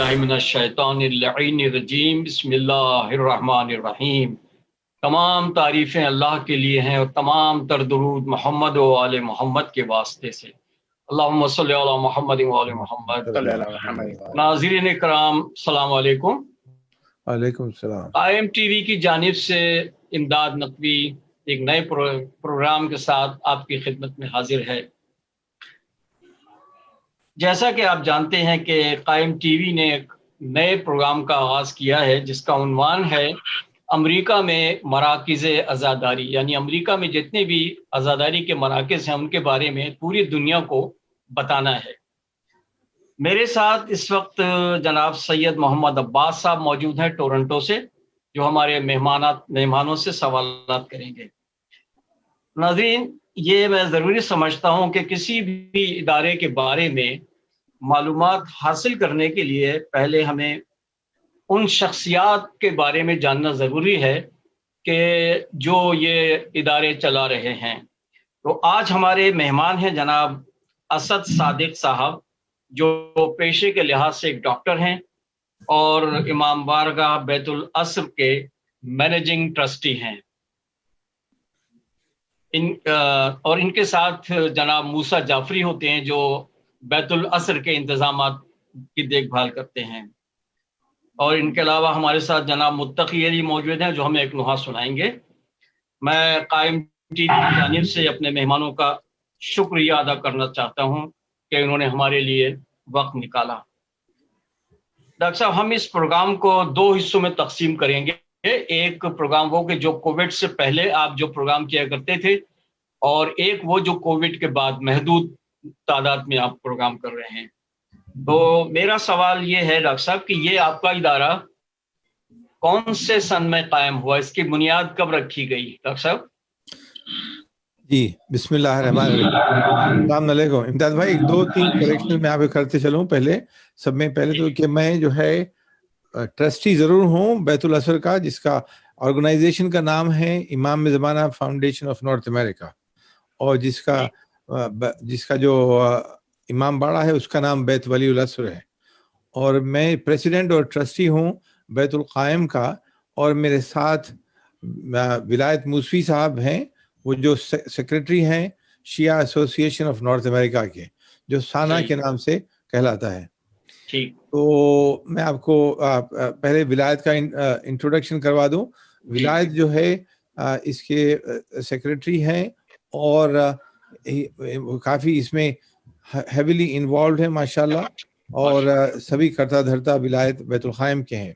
باللہ من الشیطان اللعین الرجیم بسم اللہ الرحمن الرحیم۔ تمام تعریفیں اللہ کے لیے ہیں اور تمام تر درود محمد و آل محمد کے واسطے سے۔ اللہم صلی علی محمد و آل محمد۔ ناظرین کرام السلام علیکم۔ وعلیکم السلام۔ قائم ٹی وی کی جانب سے امداد نقوی ایک نئے پروگرام کے ساتھ آپ کی خدمت میں حاضر ہے۔ جیسا کہ آپ جانتے ہیں کہ قائم ٹی وی نے ایک نئے پروگرام کا آغاز کیا ہے جس کا عنوان ہے امریکہ میں مراکز عزاداری، یعنی امریکہ میں جتنے بھی عزاداری کے مراکز ہیں ان کے بارے میں پوری دنیا کو بتانا ہے۔ میرے ساتھ اس وقت جناب سید محمد عباس صاحب موجود ہیں ٹورنٹو سے، جو ہمارے مہمانوں سے سوالات کریں گے۔ ناظرین، یہ میں ضروری سمجھتا ہوں کہ کسی بھی ادارے کے بارے میں معلومات حاصل کرنے کے لیے پہلے ہمیں ان شخصیات کے بارے میں جاننا ضروری ہے کہ جو یہ ادارے چلا رہے ہیں۔ تو آج ہمارے مہمان ہیں جناب اسد صادق صاحب، جو پیشے کے لحاظ سے ایک ڈاکٹر ہیں اور امام بارگاہ بیت الاسر کے مینیجنگ ٹرسٹی ہیں۔ اور ان کے ساتھ جناب موسیٰ جعفری ہوتے ہیں جو بیت الاسر کے انتظامات کی دیکھ بھال کرتے ہیں، اور ان کے علاوہ ہمارے ساتھ جناب متقی علی موجود ہیں جو ہمیں ایک نوحہ سنائیں گے۔ میں قائم ٹی وی کی جانب سے اپنے مہمانوں کا شکریہ ادا کرنا چاہتا ہوں کہ انہوں نے ہمارے لیے وقت نکالا۔ ڈاکٹر صاحب، ہم اس پروگرام کو دو حصوں میں تقسیم کریں گے۔ ایک پروگرام وہ کہ جو کووڈ سے پہلے آپ جو پروگرام کیا کرتے تھے، اور ایک وہ جو کووڈ کے بعد محدود تعداد میں آپ پروگرام کر رہے ہیں۔ تو میرا سوال یہ ہے ڈاکٹر صاحب کہ یہ آپ کا ادارہ کون سے سن میں قائم ہوا، اس کی بنیاد کب رکھی گئی ڈاکٹر صاحب؟ جی بسم اللہ الرحمن الرحیم۔ السلام علیکم۔ امداد بھائی، ایک دو تین کریکشن میں آپ کرتے چلوں۔ پہلے تو کہ میں جو ہے ٹرسٹی ضرور ہوں بیت الاسر کا، جس کا آرگنائزیشن کا نام ہے امام زمانہ فاؤنڈیشن آف نارتھ امریکہ، اور جس کا جو امام باڑہ ہے اس کا نام بیت ولی الاسر ہے، اور میں پریسیڈنٹ اور ٹرسٹی ہوں بیت القائم کا۔ اور میرے ساتھ ولایت موسوی صاحب ہیں، وہ جو سیکرٹری ہیں شیعہ ایسوسیشن آف نارتھ امریکہ کے، جو سانا کے نام سے کہلاتا ہے۔ تو میں آپ کو پہلے ولایت کا انٹروڈکشن کروا دوں۔ ولایت جو ہے اس کے سیکرٹری ہیں، اور کافی اس میں ہیویلی انوالوڈ ہے ماشاءاللہ، اور سبھی کرتا دھرتا ولایت بیت القائم کے ہیں۔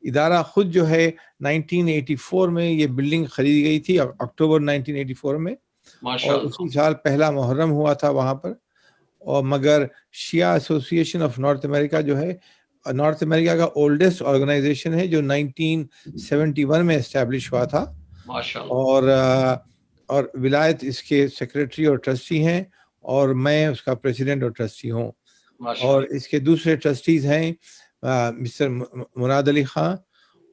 ادارہ خود جو ہے 1984 میں یہ بلڈنگ خریدی گئی تھی، اکتوبر 1984 میں، اور اسی سال پہلا محرم ہوا تھا وہاں پر۔ اور مگر شیعہ ایسوسیشن آف نارتھ امریکہ جو ہے نارتھ امریکہ کا اولڈسٹ آرگنائزیشن ہے، جو 1971 میں اسٹیبلش ہوا تھا، اور ولایت اس کے سیکرٹری اور ٹرسٹی ہیں، اور میں اس کا پریسیڈنٹ اور ٹرسٹی ہوں۔ اور اس کے دوسرے ٹرسٹیز ہیں مسٹر مراد علی خان،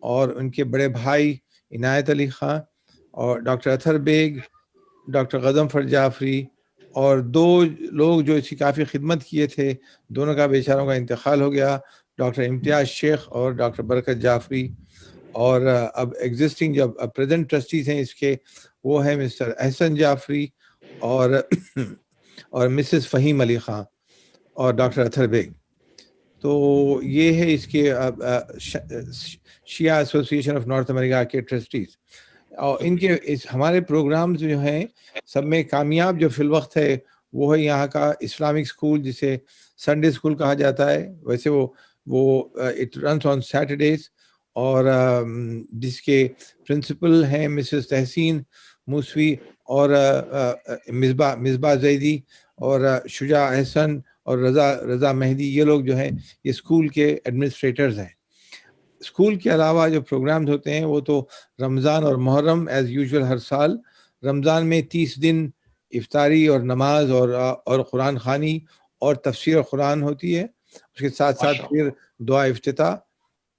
اور ان کے بڑے بھائی عنایت علی خان، اور ڈاکٹر اطہر بیگ، ڈاکٹر غضنفر جعفری، اور دو لوگ جو اس کی کافی خدمت کیے تھے، دونوں کا بیچاروں کا انتقال ہو گیا، ڈاکٹر امتیاز شیخ اور ڈاکٹر برکت جعفری۔ اور اب ایگزسٹنگ جو پریزنٹ ٹرسٹیز ہیں اس کے، وہ ہیں مسٹر احسن جعفری اور مسز فہیم علی خان اور ڈاکٹر اطہر بیگ۔ تو یہ ہے اس کے شیعہ ایسوسیشن آف نارتھ امریکہ کے ٹرسٹیز۔ اور ان کے ہمارے پروگرامز جو ہیں سب میں کامیاب جو فی الوقت ہے وہ ہے یہاں کا اسلامک اسکول، جسے سنڈے اسکول کہا جاتا ہے۔ ویسے وہ اٹ رنس آن سیٹرڈیز، اور جس کے پرنسپل ہیں مسز تحسین موسوی اور مصباح زیدی اور شجاع احسن اور رضا مہدی، یہ لوگ جو ہیں یہ اسکول کے ایڈمنسٹریٹرز ہیں۔ اسکول کے علاوہ جو پروگرامز ہوتے ہیں وہ تو رمضان اور محرم ایز یوزول ہر سال، رمضان میں 30 دن افطاری اور نماز اور قرآن خوانی اور تفسیر قرآن ہوتی ہے، اس کے ساتھ ساتھ پھر دعا افتتاح،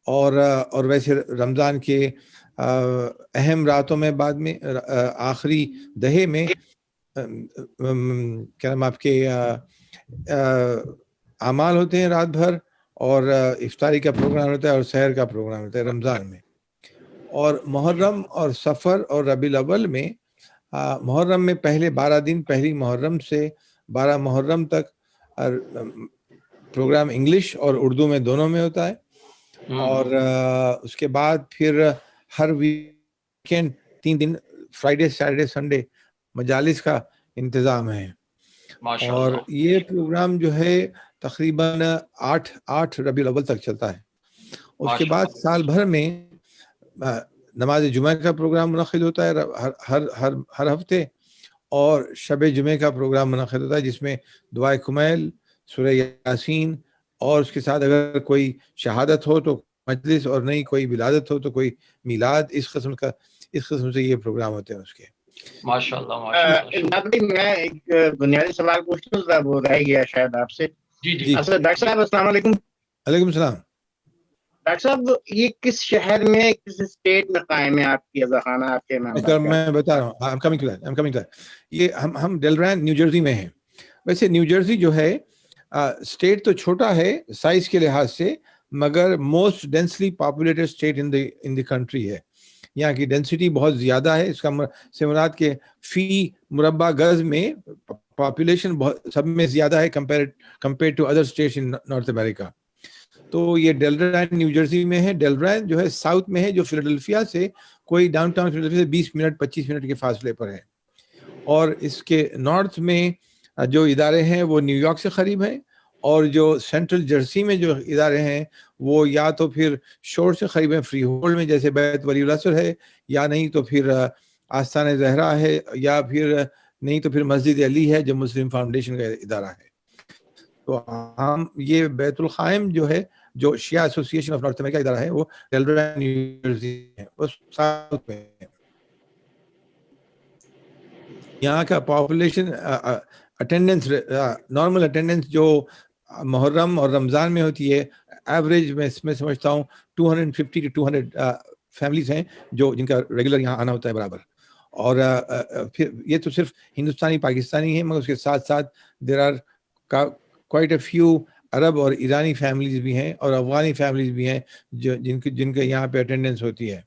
اور ویسے رمضان کے اہم راتوں میں بعد میں آخری دہے میں کیا نام آپ کے اعمال ہوتے ہیں رات بھر، اور افطاری کا پروگرام ہوتا ہے اور سحر کا پروگرام ہوتا ہے رمضان میں. اور محرم اور سفر اور ربیع الاول میں محرم میں پہلے 12 دن، پہلی محرم سے 12 محرم تک پروگرام انگلش اور اردو میں دونوں میں ہوتا ہے. اور اس کے بعد پھر ہر ویکینڈ 3 دن فرائیڈے سیٹرڈے سنڈے مجالس کا انتظام ہے. اور یہ پروگرام جو ہے تقریباً 8 ربیع الاول تک چلتا ہے. اس کے بعد سال بھر میں نماز جمعہ کا پروگرام منعقد ہوتا ہے ہر ہفتے، اور شب جمعہ کا پروگرام منعقد ہوتا ہے جس میں دعائے کمیل، سورہ یاسین، اور اس کے ساتھ اگر کوئی شہادت ہو تو مجلس، اور نہیں کوئی ولادت ہو تو کوئی میلاد. اس قسم سے یہ پروگرام ہوتے ہیں اس کے. ماشاءاللہ. میں ایک بنیادی سوال پوچھوں گا، وہ رہ گیا شاید آپ سے. جی. ڈاکٹر صاحب السلام علیکم. وعلیکم السلام. ڈاکٹر صاحب یہ کس شہر میں، کس اسٹیٹ میں قائم ہے آپ کی اذاخانہ؟ آپ کے میں بتا رہا ہوں. I'm coming to that. یہ ہم ڈیلران نیو جرسی میں ہیں. ویسے نیو جرسی جو ہے اسٹیٹ تو چھوٹا ہے سائز کے لحاظ سے، مگر موسٹ ڈینسلی پاپولیٹڈ اسٹیٹ ان دی کنٹری ہے. یہاں کی ڈینسٹی بہت زیادہ ہے. اس کا سے مراد کہ فی مربع گز میں پاپولیشن سب میں زیادہ ہے compare to other states in North America. تو یہ ڈیلران نیو جرسی میں ہے. ڈیلران جو ہے ساؤتھ میں ہے، جو فیلاڈلفیا سے کوئی ڈاؤن ٹاؤن فیلاڈلفیا سے 20 منٹ 25 منٹ کے فاصلے پر ہے. اور اس کے نارتھ میں جو ادارے ہیں وہ نیو یارک سے قریب ہیں، اور جو سینٹرل جرسی میں جو ادارے ہیں وہ یا تو پھر شور سے قریب ہیں، فری ہولڈ میں جیسے بیت ولی الاسر ہے، یا نہیں تو پھر آستانِ زہرا ہے، یا پھر نہیں تو پھر مسجد علی ہے جو مسلم فاؤنڈیشن کا ادارہ ہے. تو ہم یہ بیت الخائم جو ہے، جو شیعہ ایسوسی ایشن آف نارتھ امریکہ ادارہ ہے، وہ ڈیلران نیو جرسی ہے، وہ ساؤتھ میں ہے. یہاں کا پاپولیشن اٹینڈنس، نارمل اٹینڈنس جو محرم اور رمضان میں ہوتی ہے، ایوریج میں سمجھتا ہوں 250 to 200 فیملیز ہیں جن کا ریگولر یہاں آنا ہوتا ہے برابر. اور پھر یہ تو صرف ہندوستانی پاکستانی ہیں، مگر اس کے ساتھ ساتھ there are quite a few عرب اور ایرانی فیملیز بھی ہیں، اور افغانی فیملیز بھی ہیں جن کے یہاں پہ اٹینڈنس ہوتی ہے.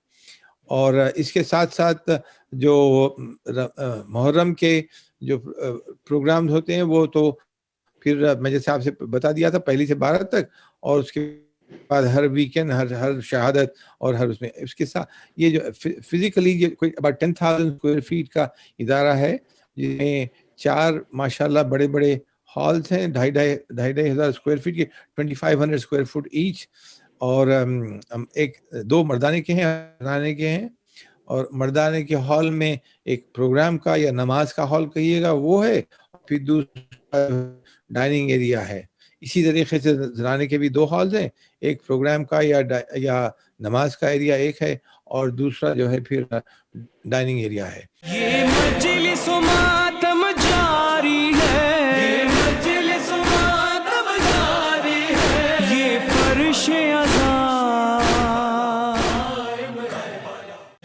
اور اس کے ساتھ ساتھ جو محرم کے جو پروگرامز ہوتے ہیں وہ تو پھر میں جیسے آپ سے بتا دیا تھا 1 سے 12 تک، اور اس کے بعد ہر ویکینڈ ہر شہادت، اور ہر اس کے ساتھ یہ جو فزیکلی کوئی about 10,000 اسکوائر فیٹ کا ادارہ ہے، جس میں 4 ماشاءاللہ بڑے بڑے ہالز ہیں، 2,500 اسکوائر فٹ کے، 2,500 اسکوائر فٹ ایچ. اور ایک 2 مردانے کے ہیں، اور مردانے کے ہال میں ایک پروگرام کا یا نماز کا ہال کہیے گا وہ ہے، پھر دوسرا ڈائننگ ایریا ہے. اسی طریقے سے زنانے کے بھی 2 ہالز ہیں، ایک پروگرام کا یا نماز کا ایریا ایک ہے، اور دوسرا جو ہے پھر ڈائننگ ایریا ہے. یہ مجلس و ماتم جاری ہے، یہ مجلس و ماتم جاری ہے، یہ فرش عذاب،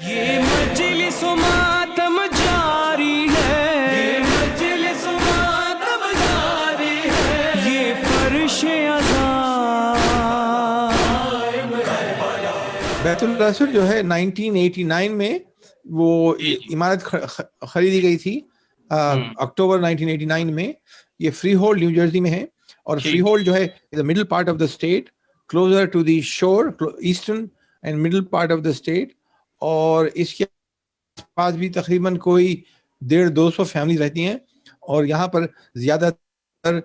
یہ مجلس و ماتم جاری ہے، یہ مجلس و ماتم جاری ہے، یہ فرش عذاب. بیت الاسر جو ہے 1989 میں وہ عمارت خریدی گئی تھی، اکتوبر 1989 میں. یہ فری ہولڈ نیو جرسی میں ہے، اور فری ہولڈ جو ہے middle part of the state, closer to the shore, eastern and middle part of the state. اور اس کے پاس بھی تقریباً کوئی 150-200 فیملی رہتی ہیں. اور یہاں پر زیادہ تر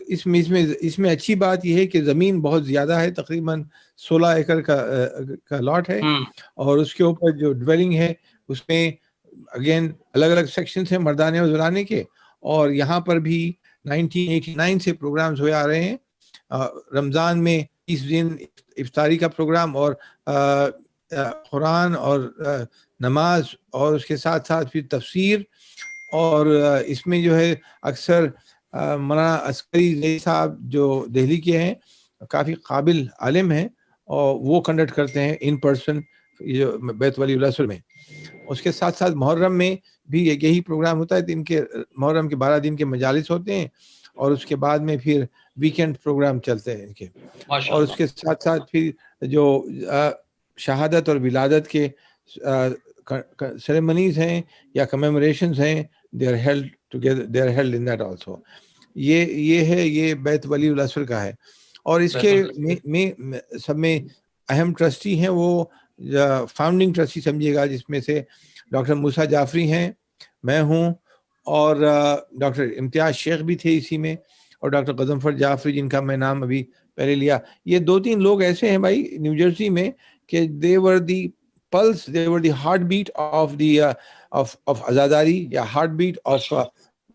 اس میں اچھی بات یہ ہے کہ زمین بہت زیادہ ہے، تقریباً 16 ایکڑ کا لاٹ ہے. اور اس کے اوپر جو ڈویلنگ ہے اس میں اگین الگ الگ سیکشنز ہیں مردانے اور زنانے کے. اور یہاں پر بھی 1989 سے پروگرامز ہوئے آ رہے ہیں. رمضان میں 30 دن افطاری کا پروگرام، اور قرآن اور نماز، اور اس کے ساتھ ساتھ پھر تفسیر. اور اس میں جو ہے اکثر مولانا عسکری صاحب جو دہلی کے ہیں، کافی قابل عالم ہیں، اور وہ کنڈکٹ کرتے ہیں ان پرسن جو بیت ولی الاسر میں. اس کے ساتھ ساتھ محرم میں بھی یہی پروگرام ہوتا ہے. ان کے محرم کے 12 دن کے مجالس ہوتے ہیں، اور اس کے بعد میں پھر ویکینڈ پروگرام چلتے ہیں ان کے. ماشاء اور اللہ. اس کے ساتھ ساتھ پھر جو شہادت اور ولادت کے سیریمنیز ہیں یا کمیموریشنز ہیں, they are held together, they are held in that also. یہ ہے, یہ بیت ولی الاسر کا ہے. اور اس کے سب میں اہم ٹرسٹی ہیں وہ فاؤنڈنگ ٹرسٹی سمجھیے گا, جس میں سے ڈاکٹر موسیٰ جعفری ہیں, میں ہوں, اور ڈاکٹر امتیاز شیخ بھی تھے اسی میں, اور ڈاکٹر غضنفر جعفری جن کا میں نام ابھی پہلے لیا. یہ 2-3 لوگ ایسے ہیں بھائی نیو جرسی میں کہ they were the pulse, they were the heart beat of the of عزاداری یا heart beat of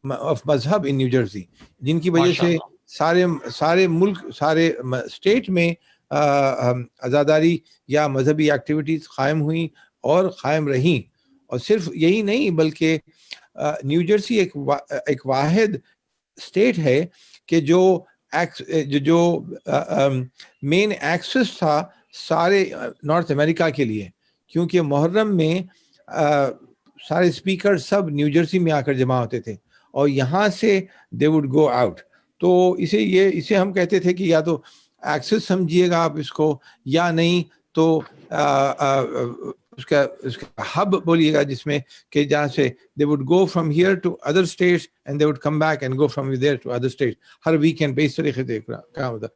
مذہب in New Jersey, جن کی وجہ سے سارے ملک, سارے اسٹیٹ میں عزاداری یا مذہبی ایکٹیویٹیز قائم ہوئیں اور قائم رہیں. اور صرف یہی نہیں بلکہ نیو جرسی ایک واحد اسٹیٹ ہے کہ جو مین ایکسس تھا سارے نارتھ امریکہ کے لیے, کیونکہ محرم میں سارے اسپیکر سب نیو جرسی میں آ کر جمع ہوتے تھے اور یہاں سے دے وڈ گو آؤٹ. تو اسے ہم کہتے تھے کہ یا تو ایکسس سمجھیے گا آپ اس کو, یا نہیں تو اس کا ہب بولیے گا, جس میں کہ جہاں سے they would go from here to other states and they would come back and go from there to other states Hare weekend پہ اس طریقے سے کام ہوتا.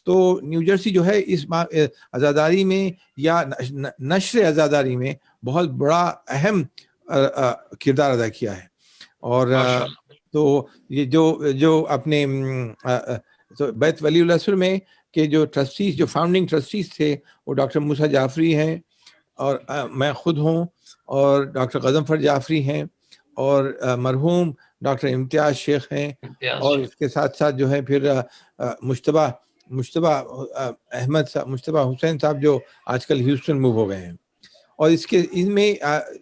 تو نیو جرسی جو ہے اس عزاداری میں یا نشر عزاداری میں بہت بڑا اہم کردار ادا کیا ہے. اور تو یہ جو اپنے بیت ولی الاسر میں کے جو ٹرسٹیز, جو فاؤنڈنگ ٹرسٹیز تھے, وہ ڈاکٹر موسیٰ جعفری ہیں, اور میں خود ہوں, اور ڈاکٹر غضنفر جعفری ہیں, اور مرحوم ڈاکٹر امتیاز شیخ ہیں, اور اس کے ساتھ ساتھ جو ہے پھر مجتبیٰ احمد صاحب, مجتبیٰ حسین صاحب جو آج کل ہیوسٹن موو ہو گئے ہیں. اور ان میں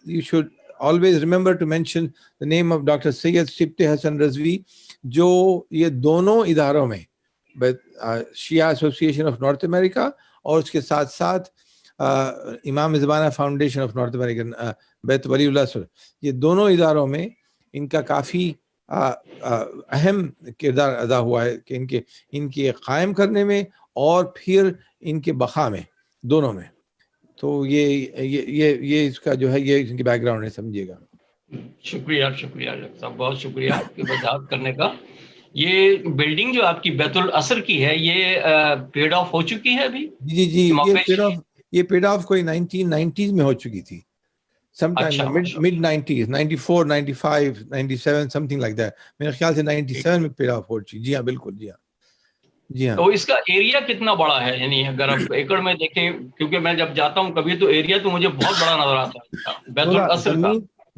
you should always remember to mention the name of Dr. Syed Sibte Hassan Razvi, جو یہ دونوں اداروں میں شیعہ ایسوسیشن آف نارتھ امریکہ اور اس کے ساتھ ساتھ امام زمانہ فاؤنڈیشن آف نارتھ امریکن بیت ولی الاسر, یہ دونوں اداروں میں ان کا کافی اہم کردار ادا ہوا ہے کہ ان کے قائم کرنے میں اور پھر ان کے بقا میں, دونوں میں. تو یہ اس کا جو ہے یہ ان کی بیک گراؤنڈ ہے, سمجھیے گا. شکریہ صاحب, بہت شکریہ آپ کی وضاحت کرنے کا. یہ بلڈنگ جو آپ کی بیت الاسر کی ہے یہ پیڈ آف ہو چکی ہے ابھی؟ جی یہ پیڈ آف کوئی 1990s میں ہو چکی تھی, some time mid 90s, 94, 95, 97 something like that. میرے خیال سے 97 میں پیڈ آف ہو چکی. جی ہاں بالکل, جی ہاں. تو اس کا ایریا کتنا بڑا ہے, یعنی اگر آپ ایکڑ میں دیکھیں, کیونکہ میں جب جاتا ہوں کبھی تو ایریا تو مجھے بہت بڑا نظر آتا ہے بیت الاسر کا.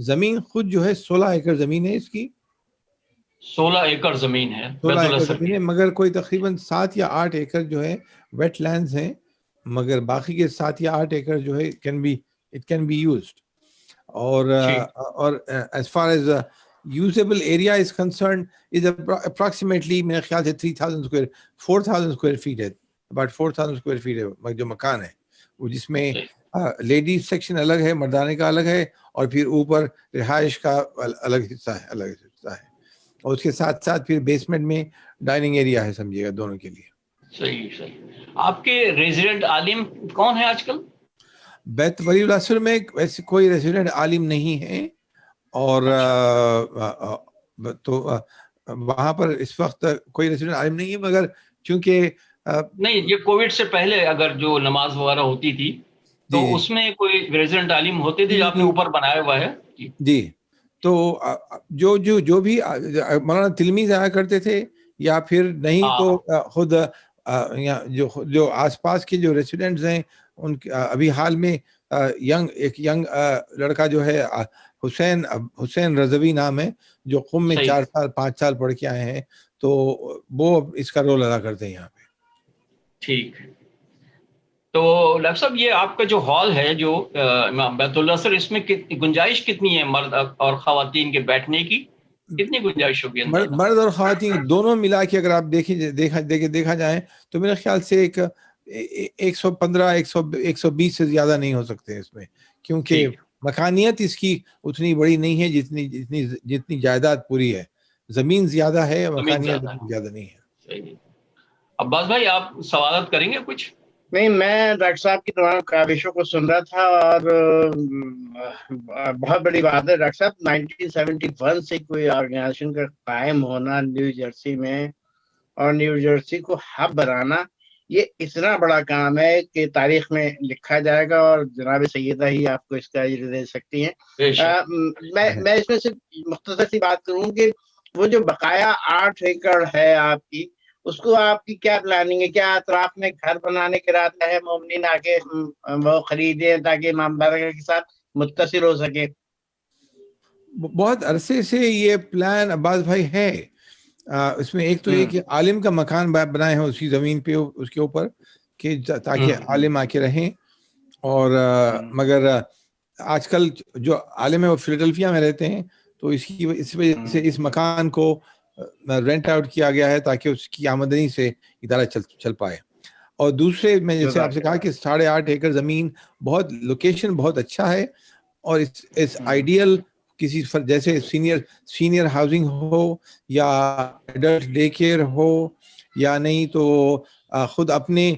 زمین خود جو ہے 16 ایکڑ زمین ہے اس کی, 16 ایکڑ زمین ہے بیت الاسر کی, مگر کوئی تقریباً 7 یا 8 ایکڑ جو ہے ویٹ لینڈز ہیں, مگر باقی کے 7 یا 8 ایکڑ جو ہے it can be used. اور as far as usable area is concerned is approximately میرے خیال سے 4,000 square feet ہے, about 4,000 square feet ہے جو مکان ہے وہ, جس میں لیڈیز سیکشن الگ ہے, مردانے کا الگ ہے, اور پھر اوپر رہائش کا الگ حصہ ہے, اور اس کے ساتھ ساتھ پھر بیسمنٹ میں ڈائننگ ایریا ہے, سمجھیے گا, دونوں کے لیے. صحیح. آپ کے ریزیڈنٹ عالم کون ہے آج کل؟ بیت ولی الاسر میں ویسے کوئی ریزیڈنٹ عالم نہیں ہے, اور تو وہاں پر اس وقت کوئی ریزیڈنٹ عالم نہیں ہے, مگر چونکہ نہیں, یہ کووڈ سے پہلے اگر جو نماز وغیرہ ہوتی تھی تو اس میں کوئی ریزیڈنٹ عالم ہوتے تھے جو آپ نے اوپر بنایا ہوا ہے. جی, تو جو بھی مولانا تلمیذ آیا کرتے تھے, یا پھر نہیں تو خود جو آس پاس کے جو ریسیڈنٹس ہیں ان ابھی حال میں ایک ینگ لڑکا جو ہے حسین رضوی نام ہے, جو قم میں 4 سال 5 سال پڑھ کے آئے ہیں, تو وہ اس کا رول ادا کرتے ہیں یہاں پہ. ٹھیک ہے. تو ڈاکٹر صاحب یہ آپ کا جو ہال ہے جو بیت الاسر, اس میں گنجائش کتنی ہے مرد اور خواتین کے بیٹھنے کی, کتنی گنجائش ہوگی؟ مرد اور خواتین دونوں ملا کے اگر آپ دیکھا جائیں تو میرے خیال سے 115 120 سے زیادہ نہیں ہو سکتے اس میں, کیونکہ مکانیت اس کی اتنی بڑی نہیں ہے جتنی جائیداد پوری ہے. زمین زیادہ ہے, مکانیت زیادہ نہیں ہے. عباس بھائی آپ سوالات کریں گے کچھ؟ نہیں، میں ڈاکٹر صاحب کی تمام کاوشوں کو سن رہا تھا، اور بہت بڑی بات ہے ڈاکٹر صاحب، 1971 سے کوئی آرگنائزیشن کا قائم ہونا نیو جرسی میں، اور نیو جرسی کو ہب بنانا، یہ اتنا بڑا کام ہے کہ تاریخ میں لکھا جائے گا، اور جناب سیدہ ہی آپ کو اس کا اجر دے سکتی ہیں۔ میں اس میں صرف مختصر سی بات کروں کہ وہ جو بقایا 8 ایکڑ ہے آپ کی، اس کو آپ کی کیا پلاننگ ہے؟ کیا اطراف میں گھر بنانے کے ارادہ ہے؟ مومنین آ کے وہ خریدیں تاکہ امام بارگاہ کے ساتھ متصل ہو سکے؟ بہت عرصے سے یہ پلان عباس بھائی ہے۔ اس میں ایک تو یہ کہ عالم کا مکان بنائے ہیں اسی زمین پہ، اس کے اوپر، کہ تاکہ عالم آ کے رہیں۔ اور مگر آج کل جو عالم ہے وہ فیلڈلفیا میں رہتے ہیں، تو اس وجہ سے اس مکان کو رینٹ آؤٹ کیا گیا ہے تاکہ اس کی آمدنی سے ادارہ چل پائے۔ اور دوسرے میں جیسے آپ سے کہا کہ 8.5 ایکڑ زمین، بہت لوکیشن بہت اچھا ہے، اور اس آئیڈیل کسی جیسے سینئر ہاؤسنگ ہو، یا ایڈلٹ ڈے کیئر ہو، یا نہیں تو خود اپنے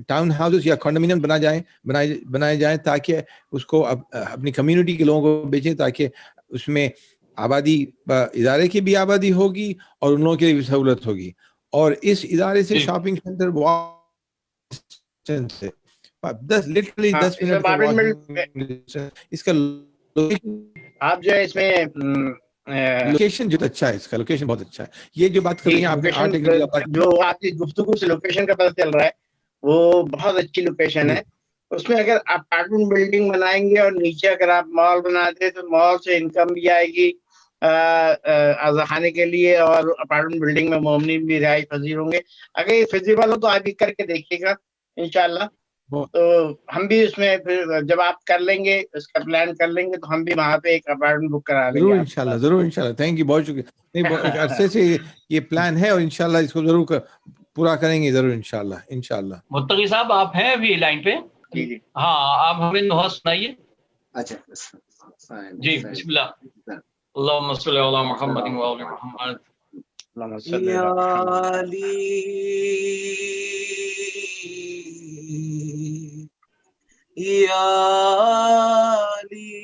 ٹاؤن ہاؤسز یا کنڈومینیم بنائے جائیں تاکہ اس کو اپنی کمیونٹی کے لوگوں کو بیچیں، تاکہ اس میں آبادی، ادارے کی بھی آبادی ہوگی اور ان لوگوں کے لیے بھی سہولت ہوگی۔ اور اس ادارے سے شاپنگ سینٹر سے 10 منٹ اس کا آپ جو ہے اس میں لوکیشن جو اچھا ہے، اس کا لوکیشن بہت اچھا ہے۔ یہ جو بات کر رہی ہیں آپ نے 8 ایکڑ، جو آپ کی گفتگو سے لوکیشن کا پتہ چل رہا ہے، وہ بہت اچھی لوکیشن ہے۔ اس میں اگر اپارٹمنٹ بلڈنگ بنائیں گے اور نیچے اگر آپ مال بنا دیں تو مال سے انکم بھی آئے گی خانے کے لیے، اور اپارٹمنٹ بلڈنگ میں مومنین بھی رہائش پذیر ہوں گے۔ اگر یہ فیزیبل ہو تو آپ یہ کر کے دیکھیے گا انشاءاللہ۔ تو ہم بھی اس میں پھر جب آپ کر لیں گے، اس کا پلان کر لیں گے، تو ہم بھی وہاں پہ ایک اپارٹمنٹ بک کرا لیں گے۔ ضرور انشاءاللہ تھینک یو، بہت شکریہ۔ نہیں، ایک عرصے سے یہ پلان ہے، اور انشاءاللہ اس کو ضرور پورا کریں گے، ضرور انشاءاللہ۔ متقی صاحب آپ ہیں ابھی لائن پہ؟ جی ہاں، آپ ہمیں نوحہ سنائیے۔ اچھا جی بسم اللہ۔ اللہم صلی علی محمد و آل محمد۔ یا علی یا علی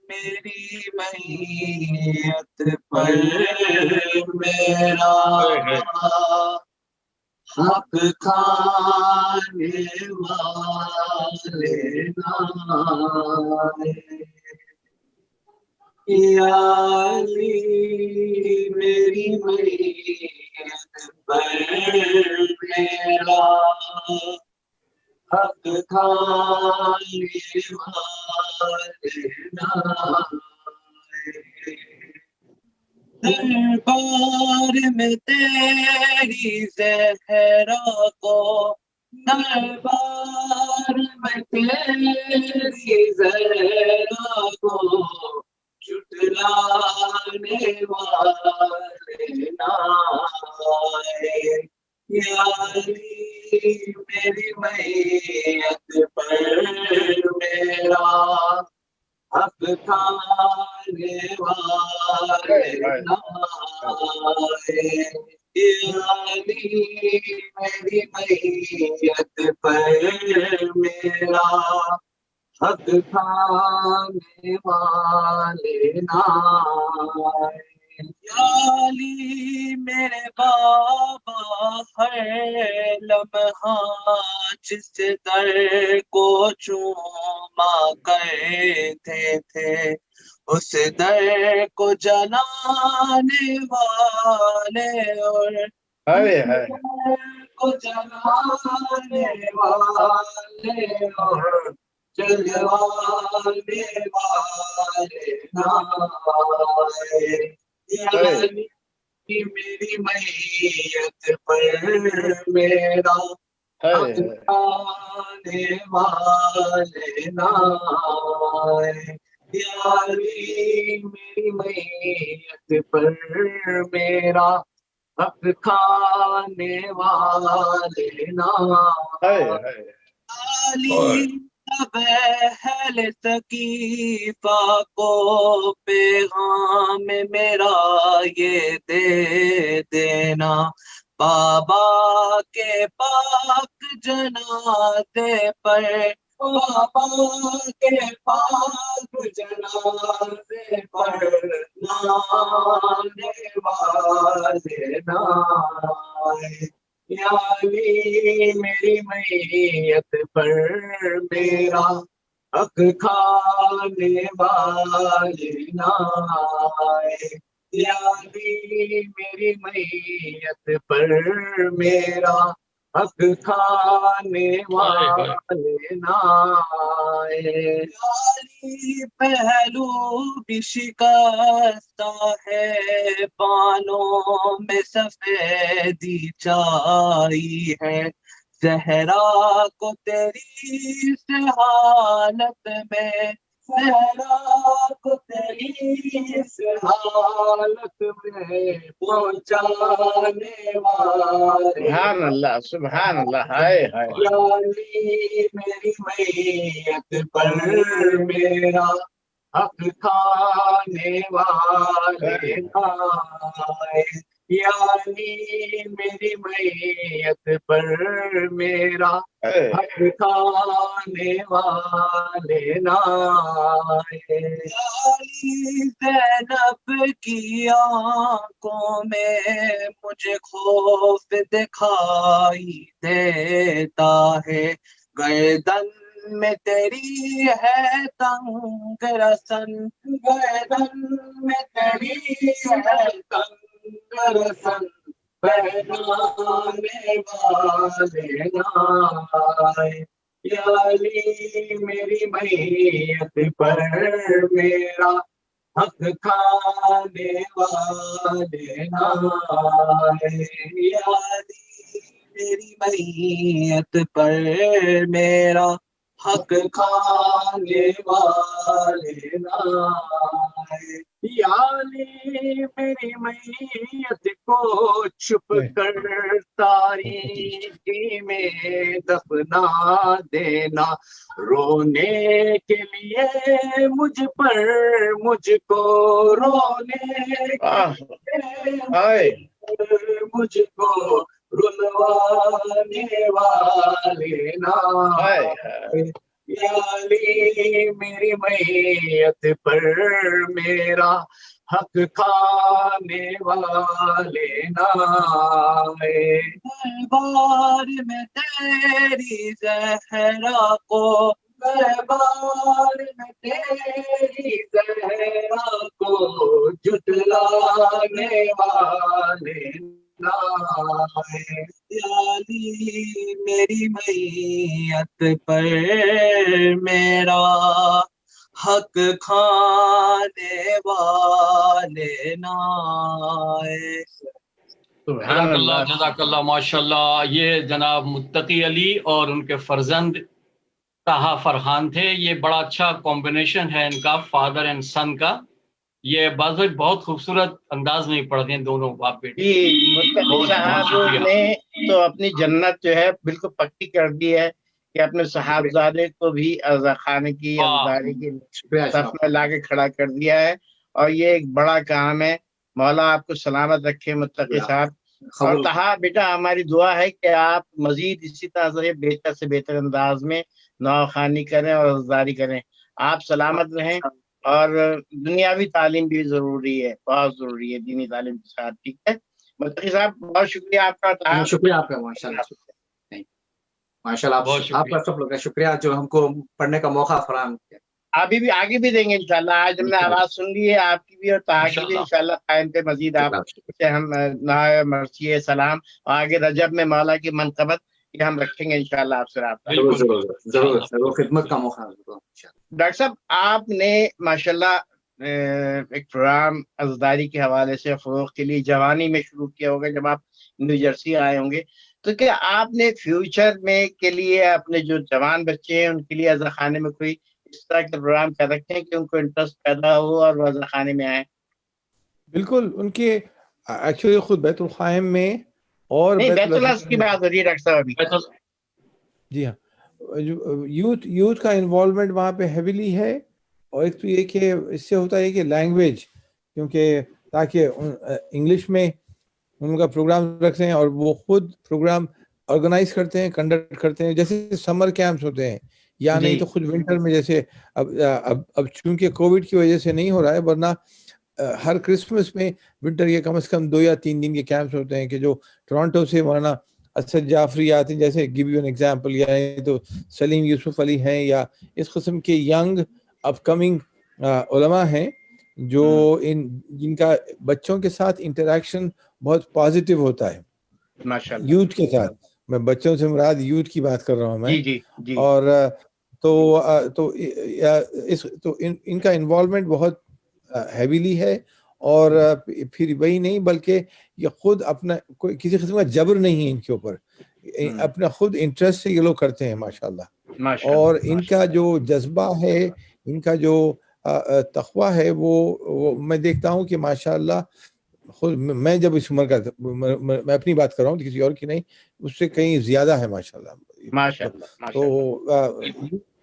میری میت پر میرا حق کھانے والے نائے، یا علی میری میت پر میرا حق کھانے والے نائے، دربار میں تیری زہرا کو، دربار میں تیری زہرا کو جھٹلانے والے نائے، یا علی میری میت پر میرا حق کھانے والے نائے، یا علی میری میت پر میرا حق کھانے والے نائے، یا علی میرے بابا ہے لمحہ جس در کو چوما کرتے تھے، اس در کو جلانے والے اور کو جلانے والے اور جلوانے والے نائے، یا علی میری میت پر میرا حق کھانے والے نائے، یا علی میری میت پر میرا حق کھانے والے نائے، علی تب اہل ثقیفہ کو پیغام میرا یہ دے دینا، بابا کے پاک جنازے پر، بابا کے پاک جنازے پر نانے والے نائے، یا علی میری میت پر میرا حق کھانے والے نائے، یا علی میری میت پر میرا حق کھانے والے نائے، یا علی پہلو بھی شکستہ ہے، بانوں میں سفیدی چھائی ہے، زہرا کو تیری سے حالت میں، زہرا کو تیری سے حالت میں پہنچانے والے، سبحان اللہ سبحان اللہ، ہائے ہائے، یا علی میری میت پر میرا حق کھانے والے نائے، یا علی میری میت پر میرا حق کھانے والے نائے، یا علی زینب کی آنکھوں میں مجھے خوف دکھائی دیتا ہے، گردن میں تیری ہے تنگ رسن، گردن میں تیری ہے تنگ رسن، پہنانے والے نائے، یا علی میری میت پر میرا حق کھانے والے نائے، یا علی میری میت پر میرا حق کھانے والے نائے، یا علی میری میت کو چھپ کر تاریکی میں دفنا دینا، رونے کے لیے مجھ پر مجھ کو رونے کے لیے مجھ کو رلوانے والے نائے، یا علی میری میت پر میرا حق کھانے والے نائے، دربار میں تیری زہرا کو، دربار میں تیری زہرا کو جھٹلانے والے نائے، یا علی میری میت پر میرا حق کھانے والے نائے۔ جزاک اللہ جزاک اللہ، ماشاء اللہ۔ یہ جناب متقی علی اور ان کے فرزند طاہا فرحان تھے۔ یہ بڑا اچھا کمبینیشن ہے ان کا، فادر اینڈ سن کا۔ یہ بہت خوبصورت انداز میں پڑھتے ہیں دونوں باپ بیٹے۔ جی متقی صاحب نے تو اپنی جنت جو ہے بالکل پکی کر دی ہے کہ اپنے صاحبزادے کو بھی عزا خانے کی عزاداری کی صف میں لا کے کھڑا کر دیا ہے، اور یہ ایک بڑا کام ہے۔ مولا آپ کو سلامت رکھے متقی صاحب۔ اور طاہا بیٹا ہماری دعا ہے کہ آپ مزید اسی طرح سے بہتر سے انداز میں نوخوانی کریں اور عزاداری کریں۔ آپ سلامت رہیں، اور دنیاوی تعلیم بھی ضروری ہے، بہت ضروری ہے دینی تعلیم کے ساتھ، ٹھیک ہے متقی صاحب؟ بہت شکریہ آپ کا، شکریہ آپ کا، ماشاء اللہ ماشاء اللہ، آپ کا سب لوگ کا شکریہ جو ہم کو پڑھنے کا موقع فراہم کیا۔ ابھی بھی آگے بھی دیں گے انشاءاللہ۔ آج ہم نے آواز سن لی ہے آپ کی بھی اور طاہا کی بھی، انشاءاللہ قائم پہ مزید آپ سے ہم مرثی سلام، اور آگے رجب میں مولا کی منقبت یہ ہم رکھیں گے انشاءاللہ آپ سے رابطہ۔ ضرور خدمت کا موقع۔ ڈاکٹر صاحب آپ نے ماشاءاللہ ایک پروگرام عزاداری کے حوالے سے فروغ کے لیے جوانی میں شروع کیا ہوگا جب آپ نیو جرسی آئے ہوں گے، تو کیا آپ نے فیوچر میں کے لیے اپنے جو جوان بچے ہیں ان کے لیے عزا خانے میں کوئی اس طرح کے پروگرام کر رکھے ہیں کہ ان کو انٹرسٹ پیدا ہو اور وہ عزا خانے میں آئیں؟ بالکل، ان کے ایکچولی خود بیت الخائم میں اور بیت اللہ کی بات ہو رہی ہے ڈاکٹر صاحب ابھی۔ جی ہاں، یوتھ کا انوالومنٹ وہاں پہ ہیویلی ہے، اور ایک تو یہ کہ اس سے ہوتا ہے کہ لینگویج، کیونکہ تاکہ انگلش میں ان کا پروگرام رکھتے ہیں اور وہ خود پروگرام آرگنائز کرتے ہیں, کنڈکٹ کرتے ہیں, جیسے سمر کیمپس ہوتے ہیں یا نہیں تو خود ونٹر میں, جیسے اب چونکہ کووڈ کی وجہ سے نہیں ہو رہا ہے, ورنہ ہر کرسمس میں ونٹر کے کم از کم 2 یا 3 دن کے کیمپس ہوتے ہیں کہ جو ٹورانٹو سے مولانا اسد جعفری آتے ہیں, جیسے گیو یو این ایگزامپل, یا تو سلیم یوسف علی ہیں, یا اس قسم کے ینگ اپ کمنگ علماء ہیں جو جن کا بچوں کے ساتھ انٹریکشن بہت پازیٹیو ہوتا ہے ماشاءاللہ, یوتھ کے ساتھ. میں بچوں سے مراد یوتھ کی بات کر رہا ہوں میں. جی. اور تو ان کا انوالومنٹ بہت ہیویلی ہے, اور پھر وہی نہیں بلکہ یہ خود اپنا کسی قسم کا جبر نہیں ہے ان کے اوپر, اپنا خود انٹرسٹ سے یہ لوگ کرتے ہیں ماشاءاللہ. اور ان کا جو جذبہ ہے, ان کا جو تقویٰ ہے, وہ میں دیکھتا ہوں کہ ماشاءاللہ خود میں جب اس عمر کا, میں اپنی بات کر رہا ہوں کسی اور کی نہیں, اس سے کہیں زیادہ ہے ماشاءاللہ. تو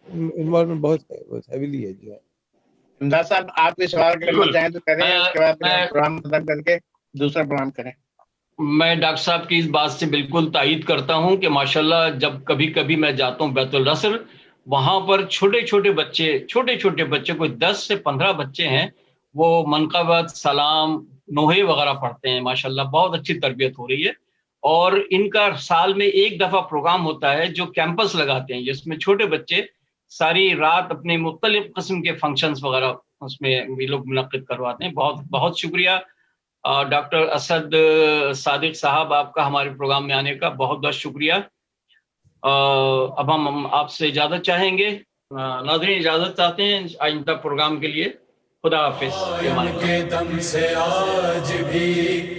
انوالومنٹ بہت ہیویلی ہے جو ہے. امداد صاحب آپ کے سوال کرنا چاہیں تو کریں, اس کے بعد پروگرام ختم کر کے دوسرا پروگرام کریں. میں ڈاکٹر صاحب کی اس بات سے بالکل تائید کرتا ہوں کہ ماشاءاللہ جب کبھی کبھی میں جاتا ہوں بیت النصر, وہاں پر چھوٹے چھوٹے بچے کوئی 10 سے 15 بچے ہیں, وہ منقبت, سلام, نوحے وغیرہ پڑھتے ہیں. ماشاءاللہ بہت اچھی تربیت ہو رہی ہے. اور ان کا سال میں ایک دفعہ پروگرام ہوتا ہے جو کیمپس لگاتے ہیں, جس میں چھوٹے بچے ساری رات اپنے مختلف قسم کے فنکشنز وغیرہ اس میں بھی لوگ منعقد کرواتے ہیں. بہت بہت شکریہ ڈاکٹر اسد صادق صاحب, آپ کا ہمارے پروگرام میں آنے کا بہت بہت شکریہ. اب ہم آپ سے اجازت چاہیں گے. ناظرین اجازت چاہتے ہیں آئندہ پروگرام کے لیے. خدا حافظ. کے دم سے آج بھی